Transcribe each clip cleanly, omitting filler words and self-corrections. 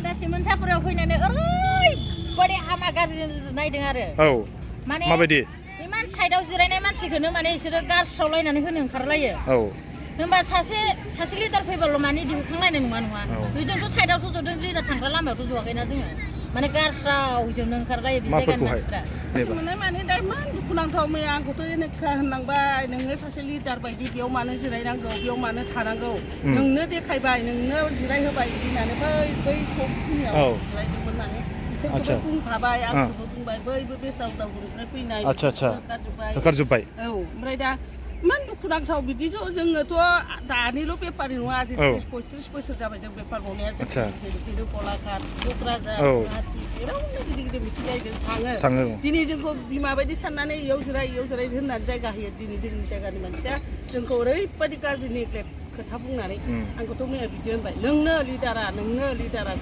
दा सिमेन चपरियाव फैनानै ओरैबायदि हामा गाज्रि नायदों आरो औ माने माबायदि इमान साइडआव जिरायनाय मानसिखौनो माने बिसोरो गारस्रावलायनानै होनो ओंखारलायो औ होमबा सासे लिडार फैबाल' माने दिहुनखांलायनाय नङा बेजोंथ' साइडआवसो जदों लिडार थांग्रा लामायावथ' ज'वाखैना जोङो माने गारस्राव जोंनो ओंखारलायो बे जायगानि मानसिफ्रा माने दा इमान दुखुनांथाव मैया आंखौथ' जेनेखा होनलांबाय नोङो सासे लिडार बायदि बेयाव मानो जिरायनांगौ बेयाव मानो थानांगौ नोंनो देखायबाय नोंनो जिरायहोबाय होननानै बै सबखिनियाव जिरायदोंमोन माने बिसोरखौबो बुंफाबाय आंखौबो बुंबाय बैबो बेसाव दावनिफ्राय फैनाय होखारजोब्बाय औ ओमफ्राय दा इमान दुखुनांथाव बिदिथ' जोङोथ' दानिल' बेफारि नङा 30-35 बोसोर जाबाय जों बेफार मावनाया जों गलाघाट क'क्राझार गुवाहाटि जेरावनो गिदिर मिथिं जाहैदों थाङो दिनै जोंखौ बिमा बायदि साननानै इयाव जिराय होननानै जायगा होयो दिनै जोंनि जायगानि मानसिया जोंखौ ओरैबायदि गाज्रि नेग्लेक्ट खोथा बुंनानै आंखौथ' मैया बिदि होनबाय नोंनो लिडारा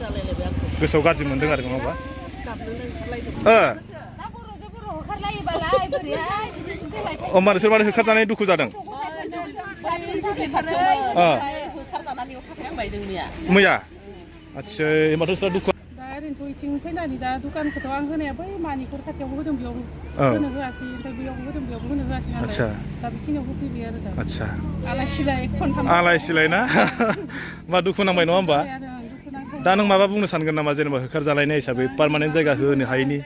जालायलायबाय आंखौ गोसोआव गाज्रि मोनदों आरो नङाबा गाबनोनो ओंखारलायदों होमबा नोंसोर माने होखारजानाय दुखु जादों मैया आदसा होमबाथ' नोंस्रा दुखु दा ओरैनोथ' इथिं फैनानै दा दुखानखौथ' आं होनाया बै मानिखर खाथियावबो होदों बेयावबो होनो होआसै ओमफ्राय बेयावबो होदों बेयावबो होनो होआसै नालाय दा बेखिनियाव होफैबाय आरो दा आदसा आलाय सिलाय ना मा दुखु नांबाय नङा होमबा दा नों माबा बुंनो सानगोन नामा जेनेबा होखारजालायनाय हिसाबै पार्मानेन्ट जायगा होनो हायैनि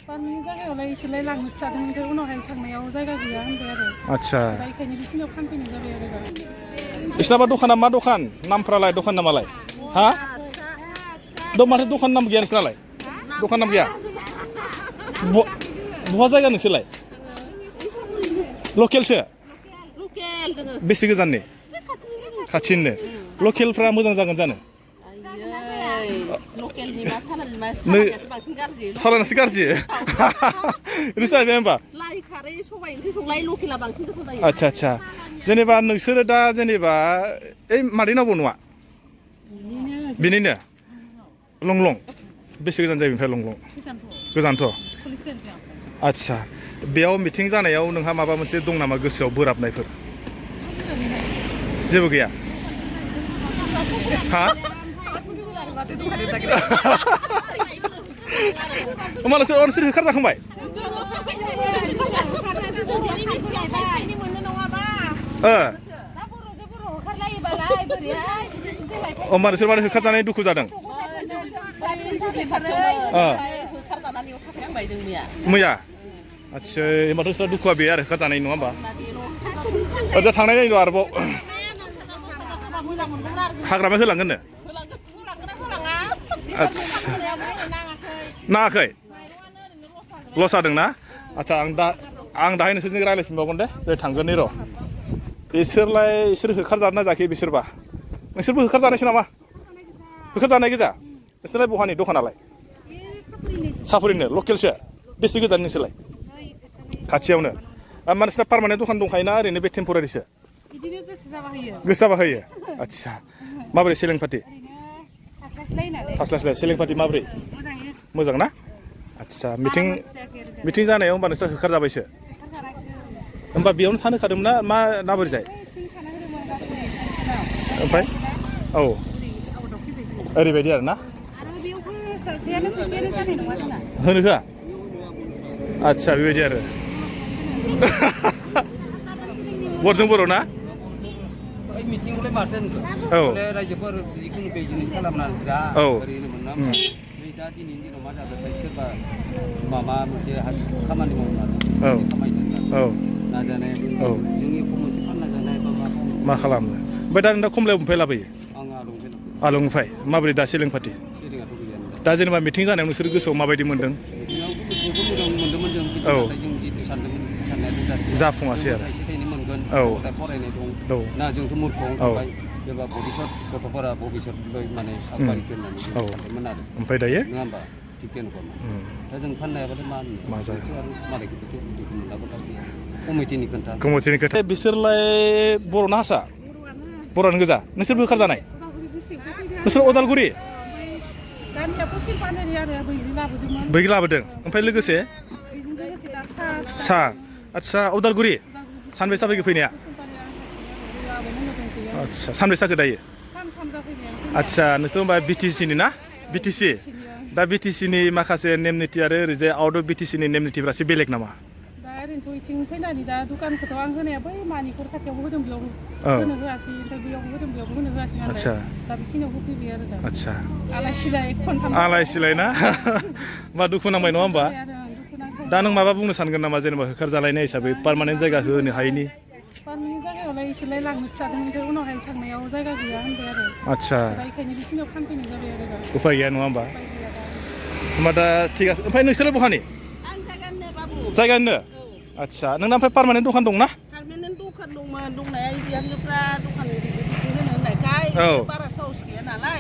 पार्मानेन्ट जायगायावलाय इसोरलाय लांनो खिथादों ओमफ्राय उनावहाय थांनायाव जायगा गैया होनबाय आरो आदसा दा बेखायनो बेखिनियाव फानफैनाय जाबाय आरो दा बिसोरनाबा दखाना मा दखान नामफ्रालाय दखान नामालाय हा माथो दखान नाम गैया नोंसोरनालाय दखान नाम गैया बहा जायगा नोंसोरलाय लकेलसो बेसे गोजाननि खाथिनिनो लकेलफ्रा मोजां जागोन जानो सालायनासो गाज्रि जाहैबाय होमबा आदसा जेनेबा नोंसोरो दा जेनेबा ओइ मादैनावबो नङा बेनिनो लं बेसे गोजान जायो ओमफ्राय लं गोजानथ' आदसा बेयाव मिटिं जानायाव नोंहा माबा मोनसे दं नामा गोसोआव बोराबनायफोर जेबो गैया हा होमबा नोंसोर होखारजाखांबाय होमबा नोंसोर माने होखारजानाय दुखु जादों मैया आदसा होमबाथ' नोंस्रा दुखुआ बे आरो होखारजानाय नङा होमबा ओजा थांनाय नायनो आरोबाव हाग्रामाया होलांगोननो आदसा नाङाखै लस जादों ना आदसा आं दाहाय नोंसोरजों रायज्लायफिनबावगोन दे थांगोन र' बिसोर होखारजानो ना जायाखै बिसोरबा नोंसोरबो होखारजानायसो नामा होखारजानाय गोजा नोंसोरलाय बहानि दखानालाय सापरिनो लकेलसो बेसे गोजान नोंसोरलाय खाथियावनो मानसिना पार्मानेन्ट दखान दंखायोना ओरैनो बे टेम्परारिसो गोसो जाबा होयो आदसा माबोरै सेलिं पार्टि थास्लायस्लाय सेलिं पार्टि माबोरै मोजां ना आदसा मिटिं जानायाव होमबा नोंस्रा होखारजाबायसो होमबा बेयावनो थानो होखादोंमोन ना माबोरै जाय ओमफ्राय औ ओरैबायदि आरो ना होनो होआ आदसा बेबायदि आरो बरजों बर' ना मिथिंखौलाय माथो रायजोफोर जिखुनु बिजनेस खालामनानै जा ओरैनो मोना दा दिनैनि दिनाव मा जादोंथाय सोरबा माबा मोनसे खामानि मावनानै खामायदों नाजानाय जोंनि मोनसे फानना जानाय बा मा खालामो ओमफ्राय दा नोंथा खमलायाव ओमफ्राय लाबोयो आलंनिफ्राय माबोरै दा सेलिं पार्टि दा जेनेबा मिटिं जानायाव नोंसोर गोसोआव माबायदि मोन्दों औ जाफुङासै आरो फरायनाय दं ना जोंथ' मुलुगाव थाबाय जेनेबा भबिसत गथ'फोरा भबिसत माने आगबारिखौ होननानै सानदोंमोन आरो ओमफ्राय दायो नङा होमबा थिग तेनखा दा जों फाननायाबाथाय मा जायो आरो मालायखौथ' दुखु मोनलाबाथाय कमिटिनि खोथा बिसोरलाय बर' ना हारसा बर'आनो गोजा नोंसोरबो होखारजानाय नोंसोर अदालगुरि बैग्रि लाबोदों ओमफ्राय लोगोसे सा आदसा उदालगुरि सानबेसे जाबाय फैनाया आदसा सानबेसे जाखो दायो आदसा नोंथ' होमबा बिटिसिनि ना बिटिसि दा बिटिसिनि माखासे नेम निथि आरो ओरैजाय आउट अफ बिटिसिनि नेम निथिफ्रा एसे बेलेग नामा दा ओरैनोथ' इथिं फैनानै दा दुखानखौथ' आं होनाया बै मानिखर खाथियावबो होदों बेयाव होनो होआसै ओमफ्राय बेयावबो होदों बेयावबो होनो होआसै नालाय दा बेखिनियाव होफैबाय आरो दा आदसा आलाय सिलाय खनथाम आलाय सिलाय ना मा दुखु नांबाय नङा होमबा दा नों माबा बुंनो सानगोन नामा जेनेबा होखारजालायनाय हिसाबै पार्मानेन्ट जायगा होनो हायैनि पार्मानेन्ट जायगायावलाय इसोरलाय लांनो खिथादों ओमफ्राय उनावहाय थांनायाव जायगा गैया होनबाय आरो आदसा दा बेखायनो बेखिनियाव फानफैनाय जाबाय आरो दा उफाय गैया नङा होमबा उपाय गैया दा होमबा दा थिग আছে ओमफ्राय नोंसोरो बहानि आं जायगानिनो बाबु जायगानिनो आदसा नोंना ओमफ्राय पार्मानेन्ट दखान दंना पार्मानेन्ट दखान दंमोन दंनाया बिहामजोफ्रा दखान बिदि होनो होननायखाय बारा साहस गैया नालाय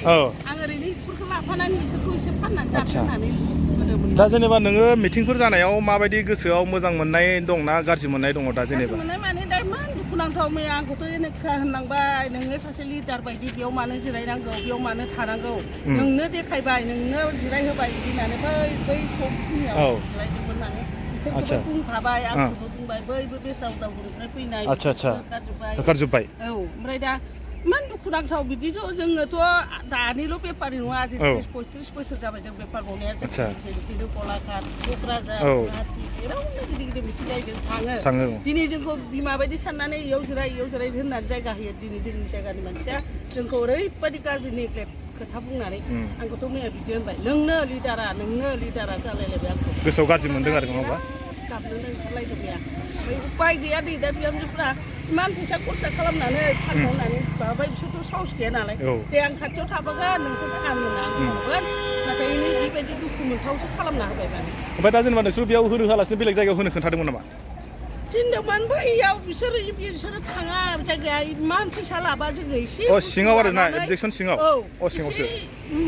आं ओरैनो बेफोरखौ लाफानानै बिसोरखौ एसे फाननानै जाथों होननानै होदोंमोन दा जेनेबा नोङो मिटिंफोर जानायाव माबायदि गोसोआव मोजां मोननाय दंना गाज्रि मोननाय दङ दा जेनेबा मोननाय माने दा इमान दुखुनांथाव मैया आंखौथ' जेनेखा होनलांबाय नोङो सासे लिडार बायदि बेयाव मानो जिरायनांगौ बेयाव मानो थानांगौ नोंनो देखायबाय नोंनो जिरायहोबाय बिदि होननानै बै सबखिनियाव जिरायदोंमोन माने बिसोरखौबो बुंखाबाय आंखौबो बुंबाय बैबो बेसाव दावनिफ्राय फैनाय होखारजोब्बाय औ ओमफ्राय दा इमान दुखुनांथाव बिदि जोङोथ' दानिल' बेफारि नङा 30-35 बोसोर जाबाय जों बेफार मावनाया जों गलाघाट क'क्राझार गुवाहाटि जेरावनो गिदिर गिदिर मिथिं जायो थाङो दिनै जोंखौ बिमा बायदि साननानै इयाव जिराय होननानै जायगा होयो दिनै जोंनि जायगानि मानसिया जोंखौ ओरैबायदि गाज्रि नेग्लेक्ट खोथा बुंनानै आंखौथ' मैया बिदि होनबाय नोंनो लिडारा जालायलायबाय आंखौ गोसोआव गाज्रि मोनदों आरो नङा होमबा गाबनो ओंखारलायदों मैया उपाय गैया दै दा बिहामजोफ्रा इमान फैसा खरसा खालामनानै फाननो होननानै माबाबाय बिसोरथ' साहस गैया नालाय दे आं खाथियाव थाबोगोन नोंसोर फाननो मावगोन नाथाय बेबायदि दुखु मोनथावसो खालामना होबाय माने ओमफ्राय दा जेनेबा नोंसोर बेयाव होनो होआलासिनो बेलेग जायगायाव होनो खोन्थादोंमोन नामा थिनदोंमोन बैयाव बिसोरो थाङा जायगाया इमान फैसा लाबा जोङो एसे सिङाव आरो ना एबजेक्सन सिङाव सिङावसो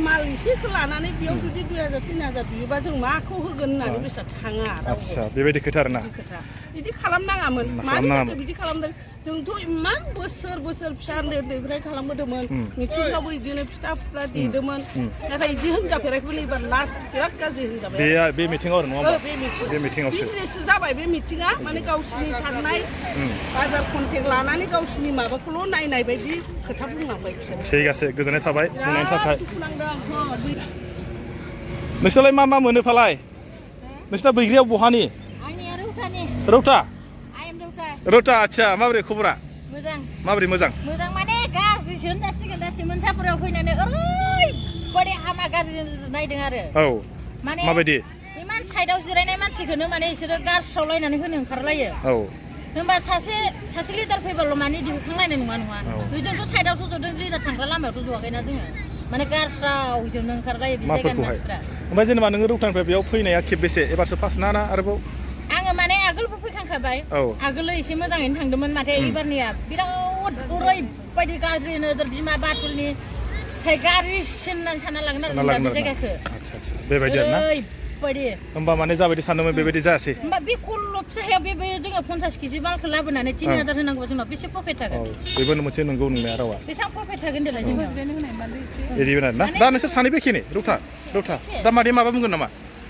माल एसेखौ लानानै बेयाव जुदि 2000-3000 बियोबा जों माखौ होगोन होननानै बेसा थाङा आदसा बेबायदि खोथा आरोना बिदि खालामनाङामोन मानि थाखाय बिदि खालामदों जोंथ' इमान बोसोर फिसा उन्दैनिफ्राय खालामबोदोंमोन मिथिंफ्रावबो बिदिनो फिथा फुला देदोंमोन नाथाय बिदि होनजाफेराखैमोन एबार लास्ट बिराद गाज्रि होनजाबाय बे मिथिङाव आरो नङा बे मिथिङावसो बिजनेससो जाबाय बे मिथिङा माने गावसिनि साननाय बाजार कन्टेक्ट लानानै गावसिनि माबाखौल' नायनाय बायदि खोथा बुंलांबाय बिसोर थिग আছে गोजोननाय थाबाय बुंनायनि थाखाय नोंसोरलाय मा मोनो फालाय नोंसिना बैग्रियाव बहानि रौता आदसा माबोरै खबरा माबोरै मोजां माने गाज्रिसो होनजासिगोन दा सिमेन चपरियाव फैनानै ओरैबायदि हामा गाज्रि नायदों आरो माने माबायदि इमान साइडआव जिरायनाय मानसिखौनो माने बिसोरो गारस्रावलायनानै होनो ओंखारलायो होनबा सासे लिडार फैबाल' माने दिहुनखांलायनाय नङा बेजोंथ' साइडआवसो जदों लिडार थांग्रा लामायावथ' ज'वाखैना जोङो माने गारस्राव जोंनो ओंखारलायो बे जायगानि मानसिफ्रा ओमफ्राय जेनेबा नोङो रौतानिफ्राय बेयाव फैनाया खेबबेसे एबारसो फार्स्ट ना आरोबाव आङो माने आगोलबो फैखांखाबाय आगोल एसे मोजाङैनो थांदोंमोन माथो एबारनिया बिराद ओरैबायदि गाज्रि नोजोर बिमा बाथुलनि साय गाज्रिसिन होननानै सानना लागोन आरो बे जायगाखौ बेबायदि आरोना होमबा माने जाबायदि सानदोंमोन बेबायदि जायासै होमबा बे खल्लबसायाव बे जोङो 50 केजि मालखौ लाबोनानै 3000 होनांगौबा जोंनाव बेसे प्रफिट थागोन बेबो मोनसे नंगौ नंनाया रावा बेसेबां प्रफिट थागोन देलाय जोङो एरिबो आरोना दा नोंसोर सानै बेखिनि रौता दा मादै माबा बुंगोन नामा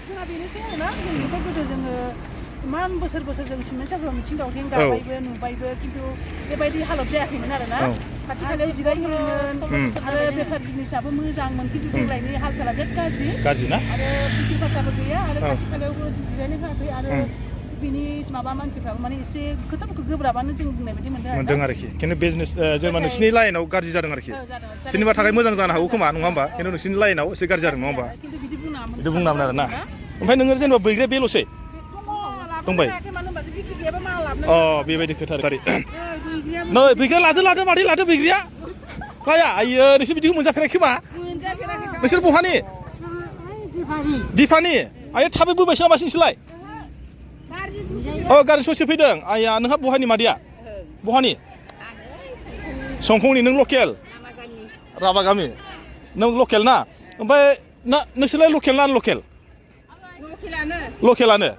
जोंहा बेनोसै आरोना जोंथ' गोदो जोङो इमान बोसोर जों सिमेन चपरियाव मिथिं दावथिं गाबायबो नुबायबो खिन्थु बेबायदि हालत जायाखैमोन आरोना खाथि खालायाव जिरायहैयोमोन आरो बेफार बिजनेसाबो मोजांमोन खिन्थु देग्लायनि हाल साला बिराद गाज्रि ना आरो फुथि फाथाबो गैया आरो खाथि खालायावबो जिरायनो होआखै आरो बिनि माबा मानसिफ्राबो माने एसे खोथाफोरखौ गोब्राबानो जों बुंनाय बायदि मोनदों आरोखि खिन्थु बिजनेस जेनेबा नोंसिनि लाइनाव गाज्रि जादों आरोखि सोरनिबा थाखाय मोजां जानो हागौ खोमा नङा होमबा खिन्थु नोंसिनि लाइनाव एसे गाज्रि जादों नङा होमबा बिदि बुंनामोन आरोना ओमफ्राय नोङो जेनेबा बैग्रिया बेल'सै दंबाय बेबायदि खोथा नै बैग्रिया लादो मादै लादो बैग्रिया लाया आइयो नोंसोर बिदिखौ मोनजाफेराखै खोमा नोंसोर बहानि दिफानि आइयो थाबै बोबायसो नामा नोंसोरलाय गारि ससे फैदों आइया नोंहा बहानि मादैया बहानि संखंनि नों लकेल राबागामि नों लकेल ना ओमफ्राय नोंसोरलाय लकेल ना लकेल लकेलानो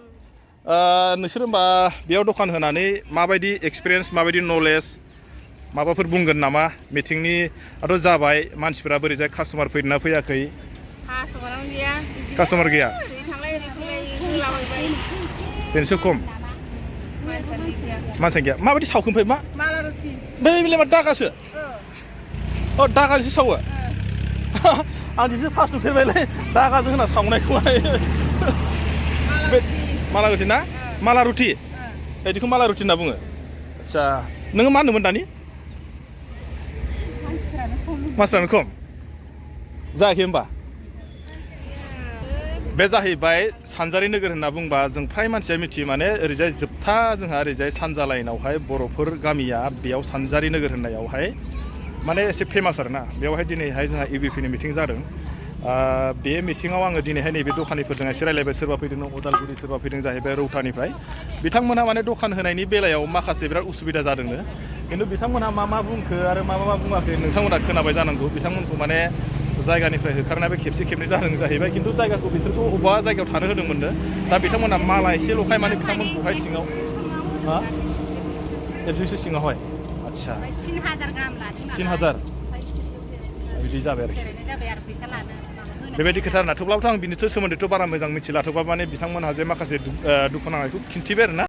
नोंसोर होमबा बेयाव दखान होनानै माबायदि एक्सपिरियेन्स माबायदि नलेज माबाफोर बुंगोन नामा मिटिंनि आरो जाबाय मानसिफोरा बोरैजाय कास्टमार फैदोंना फैयाखै कास्टमार गैया बेनोसो खम मानसि गैया माबायदि सावखो ओमफ्राय मा दागासो दागासो सावो आं दिनैसो फार्स्ट नुफेरबायलै दागाजों होना सावनायखौहाय बे माला रुटि ना माला रुटि बिदिखौ माला रुटि होनना बुङो आदसा नोङो मा होनदोंमोन दानि मानसिफ्रानो खम जायाखै होमबा बे जाहैबाय सानजारि नोगोर होनना बुंबा जों फ्राय मानसिया मिथियो माने ओरैजाय जोबथा जोंहा ओरैजाय सानजा लाइनावहाय बर'फोर गामिया बेयाव सानजारि नोगोर होननायावहाय माने एसे फेमास आरोना बेयावहाय दिनैहाय जोंहा इउबिपिनि मिटिं जादों बे मिटिङाव आङो दिनैहाय नैबे दखानिफोरजों एसे रायलायबाय सोरबा फैदों उदालगुरि सोरबा फैदों जाहैबाय रौतानिफ्राय बिथांमोनहा माने दखान होनायनि बेलायाव माखासे बिराद उसुबिदा जादोंनो खिन्थु बिथांमोनहा मा बुंखो आरो मा बुङाखै नोंथांमोना खोनाबाय जानांगौ बिथांमोनखौ माने जायगानिफ्राय होखारनाय बे खेबसे खेबनै जादों जाहैबाय खिन्थु जायगाखौ बिसोरखौ अबेबा जायगायाव थानो होदोंमोननो दा बिथांमोना माला एसे लखाय माने बिथांमोनखौहाय सिङाव हा एबसुसो सिङावहाय आदसा 3000 गाहाम लादों 3000 बिदि जाबाय आरोखि बेबायदि खोथा आरोना थेवब्लाबोथ' आं बिनिथ' सोमोन्दैथ' बारा मोजां मिथिला थेवब्लाबो माने बिथांमोनहा जे माखासे दुखु नांनायखौ खिन्थिबाय आरोना